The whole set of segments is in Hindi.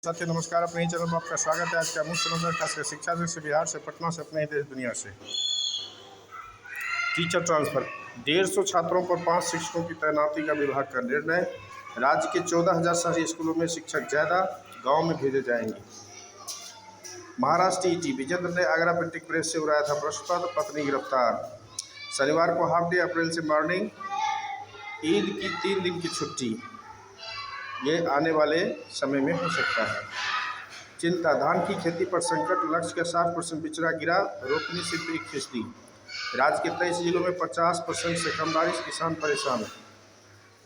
साथियों नमस्कार। अपने ही चैनल में आपका स्वागत है। आज का मुख्य समाचार खासकर शिक्षा से बिहार से, पटना से, अपने ही देश दुनिया से। टीचर ट्रांसफर, 150 छात्रों पर 5 शिक्षकों की तैनाती का विभाग का निर्णय। राज्य के 14,000 शहरी स्कूलों में शिक्षक ज्यादा, गांव में भेजे जाएंगे। महाराष्ट्र ईटी, विजेंद्र ने आगरा प्रिंटिंग प्रेस से उड़ाया था बृहस्पति, पत्नी गिरफ्तार। शनिवार को हाफ डे, अप्रैल से मॉर्निंग। ईद की 3 दिन की छुट्टी, ये आने वाले समय में हो सकता है। चिंता, धान की खेती पर संकट, लक्ष्य का 60% बिचड़ा गिरा, रोपनी सिर्फ 1%। राज्य के 23 जिलों में 50% से कम बारिश, किसान परेशान।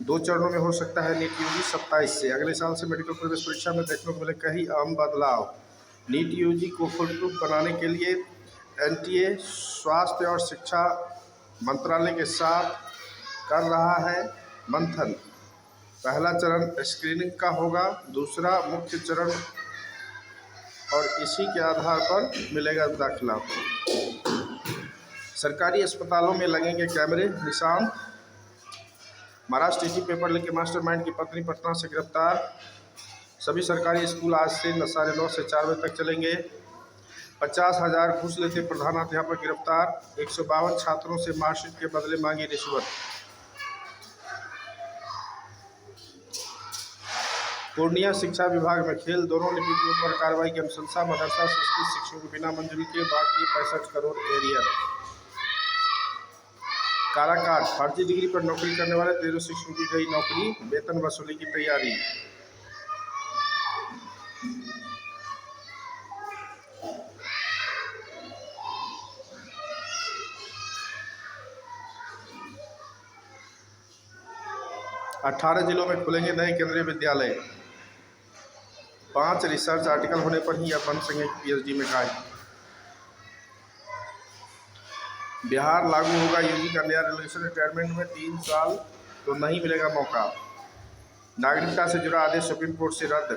2 चरणों में हो सकता है नीट यूजी 27 से। अगले साल से मेडिकल प्रवेश परीक्षा में देखने को मिले कई अहम बदलाव। नीट यूजी को फुल प्रूफ बनाने के लिए एनटीए स्वास्थ्य और शिक्षा मंत्रालय के साथ कर रहा है मंथन। पहला चरण स्क्रीनिंग का होगा, दूसरा मुख्य चरण, और इसी के आधार पर मिलेगा दाखिला। सरकारी अस्पतालों में लगेंगे कैमरे, Nishant. Maharashtra ET paper leak के मास्टरमाइंड की पत्नी पटना से गिरफ्तार। सभी सरकारी स्कूल आज से 9:30 से 4 बजे तक चलेंगे। 50,000 घूस लेते प्रधानाध्यापक गिरफ्तार। 152 छात्रों से मार्कशीट के बदले मांगी रिश्वत। पूर्णिया शिक्षा विभाग में खेल, दोनों लिपिकों पर कार्रवाई की अनुशंसा। मदरसा संस्कृत शिक्षकों को बिना मंजूरी के बाकी 65 करोड़ एरियर। काराकाट, फर्जी डिग्री पर नौकरी करने वाले 13 शिक्षकों की गई नौकरी, वेतन वसूली की तैयारी। – 18 जिलों में खुलेंगे नए केंद्रीय विद्यालय। 5 रिसर्च आर्टिकल होने पर ही अब बन सकेंगे पीएचडी में गाइड। बिहार लागू होगा यूजी का नया रेगुलेशन। रिटायरमेंट में 3 साल तो नहीं मिलेगा मौका। नागरिकता से जुड़ा आदेश सुप्रीम कोर्ट से रद्द।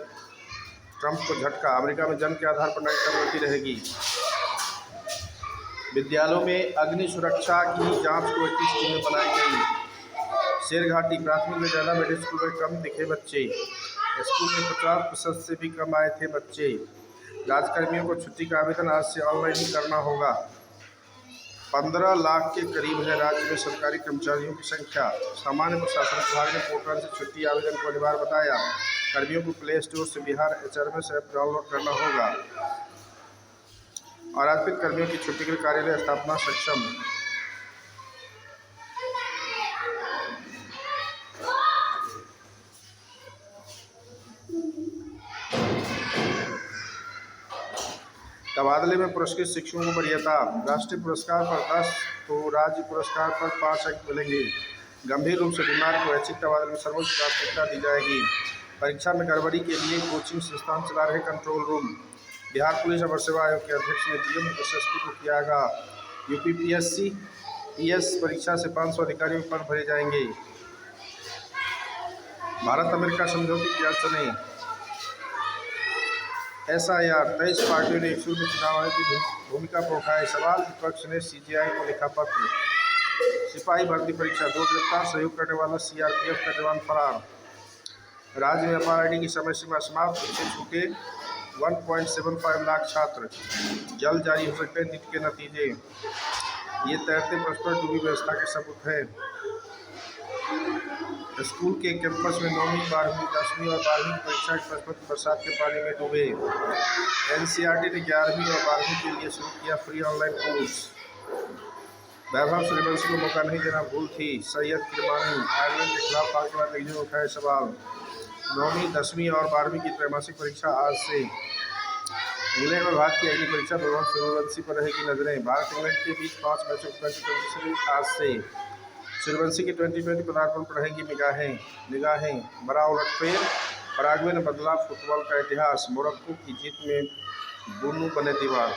ट्रंप को झटका, अमेरिका में जन्म के आधार पर नागरिकता मिलती रहेगी। विद्यालयों में अग्नि सुरक्षा की जांच को 21 टीमें बनाई गई। शेरघाटी, प्राथमिक में ज़्यादा, मिडिल स्कूल में कम दिखे बच्चे। स्कूल में 50% से भी कम आए थे बच्चे। राज्यकर्मियों को छुट्टी का आवेदन आज से ऑनलाइन ही करना होगा। 15 लाख के करीब है राज्य में सरकारी कर्मचारियों की संख्या। सामान्य प्रशासन विभाग ने पोर्टल से छुट्टी आवेदन को अनिवार्य बताया। कर्मियों को प्ले स्टोर से बिहार एचआरएमएस ऐप डाउनलोड करना होगा। और आरक्षित कर्मियों की छुट्टी के लिए कार्यालय स्थापना सक्षम। तबादले में पुरस्कृत शिक्षकों को वरीयता। राष्ट्रीय पुरस्कार पर 10 तो राज्य पुरस्कार पर 5 अंक मिलेंगे। गंभीर रूप से बीमार को ऐच्छिक तबादले में सर्वोच्च प्राथमिकता दी जाएगी। परीक्षा में गड़बड़ी के लिए कोचिंग संस्थान चला रहे कंट्रोल रूम। बिहार पुलिस अवर सेवा आयोग के अध्यक्ष ने डीएम एसएसपी को किया आगाह। यूपी पीएस परीक्षा से 500 अधिकारियों के पद भरे जाएंगे। भारत अमेरिका समझौते की अड़चनें। SIR, 23 पार्टियों ने 100 में चुनाव आयोग की भूमिका पर उठाए सवाल। विपक्ष ने सीजेआई को लिखा पत्र। सिपाही भर्ती परीक्षा, 2 गिरफ्तार, सहयोग करने वाला सीआरपीएफ का जवान फरार। राज्य में FRID की समय सीमा समाप्त, पीछे छूटे 1.75 लाख छात्र। जल्द जारी हो सकते हैं नीट के नतीजे। ये तैरते परस्पर डूबी व्यवस्था के सबूत हैं। स्कूल के कैंपस में 9वीं, 12वीं, 10वीं और 12वीं की परीक्षा के प्रश्न पत्र बरसात के पानी में डूबे। एनसीईआरटी ने 11वीं और 12वीं के लिए शुरू किया free online course. Vaibhav Suryavanshi को मौका नहीं देना भूल थी। सैयद किरमानी, आयरलैंड के खिलाफ हार के बाद ने उठाए सवाल। 9वीं, 10वीं और 12वीं की त्रैमासिक परीक्षा आज से। इंग्लैंड और भारत की अगली परीक्षा वैभव सूर्यवंशी पर रहेगी नजरें। भारत इंग्लैंड के बीच 5 मैचों की सीरीज आज से। सूर्यवंशी के 2020 पदार्पण पर रहेंगी निगाहें। बड़ा उलटफेर, पराग्वे ने बदला फुटबॉल का इतिहास। मोरक्को की जीत में बुनू बने दीवार।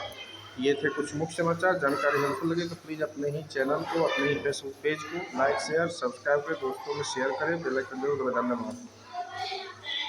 ये थे कुछ मुख्य समाचार। जानकारी हेल्पफुल लगे तो प्लीज़ अपने ही चैनल को, अपने ही फेसबुक पेज को लाइक, शेयर, सब्सक्राइब करें, दोस्तों में शेयर करें, बेल आइकन जरूर दबाएं। धन्यवाद।